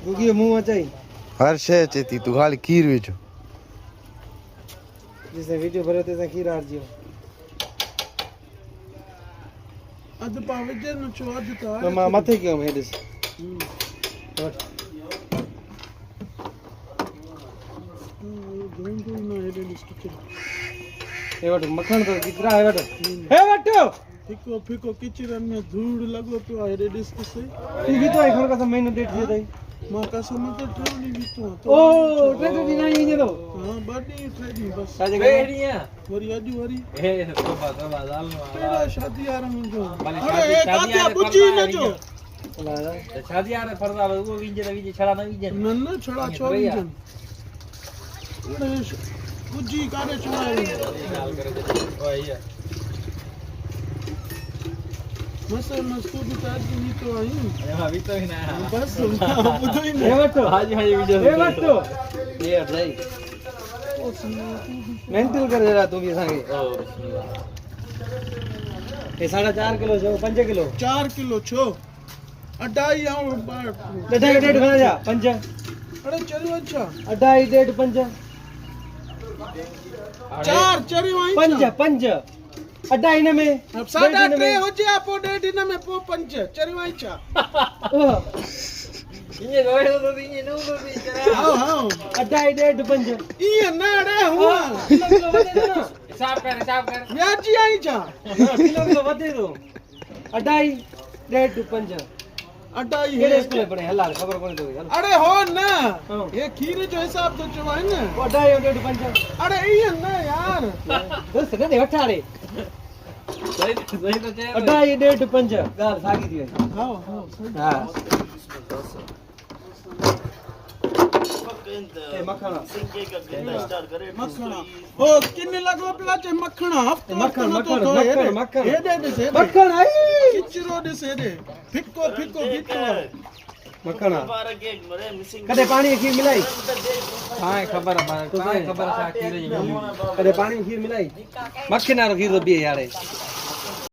गुगी मुंह अचाई हर शे चेती तू खाली खीर वेचो जिसे वीडियो भरे ते खीर आर जियो अद पावे जे न चो अद तो तो मां मथे क्यों हेडिस हे वट मक्खन तो कितना है वट हे वट फिको फिको किचरन में धूड़ लगो पियो आहे रेडिस से तू भी तो आखिर का महीनो डेट दियो तई मां कसम तो ट्रेवली भी तो ओ ट्रेड दी नहीं ये तो हां बड़ी ट्रेडी बस बेड़िया वरी अजू वरी हे तो दाल तेरा शादी आ रहा जो अरे एक आत्या बुची न जो शादी आ रहा फरदा वो विंजे छड़ा ना विंजे न छड़ा छो विंजन बुची काने छड़ाई गाल करे ओ आइया मसे मस्तू भी ताज की तो आई हां भी तो ही ना बस बुधो ही ना हे वटो हां जी वीडियो हे वटो ये भाई मेंटल कर जरा तू भी संगे ओ ये 4.5 किलो जो 5 किलो 4 किलो छो अढाई आऊं अढाई डेढ़ खा जा 5 अरे चलो अच्छा अढाई डेढ़ 5 4 चरी वही 5 अढाई न में अब 3.5 हो जे आपो डेढ़ न में पो 5 चरी वही छा ये रोए तो ये नो तो चरा हां हां अढाई डेढ़ 5 ये ना रे हुआ हिसाब कर व्याजी आई छा किलो वधे तो अढाई डेढ़ 5 अढाई केड़े स्कूल पढ़े हलाल खबर कोनी तो अरे हो ना ये खीर जो हिसाब तो चवाई ना अढाई डेढ़ 5 अरे ये ना यार तो सने दे वठाड़े सही तो चे अढाई डेढ़ 5 गाल सागी थी हां हां हां ए मखना मखना ओ किन्ने लगो पला चे मखना हफ्ते मक्खन ये दे से मक्खन आई किचरो दे से दे फिको फिको फिको मखना कदे पानी में खीर मिलाई हां खबर है तो खबर है खीर कदे पानी में खीर मिलाई मक्खन और खीर तो भी यार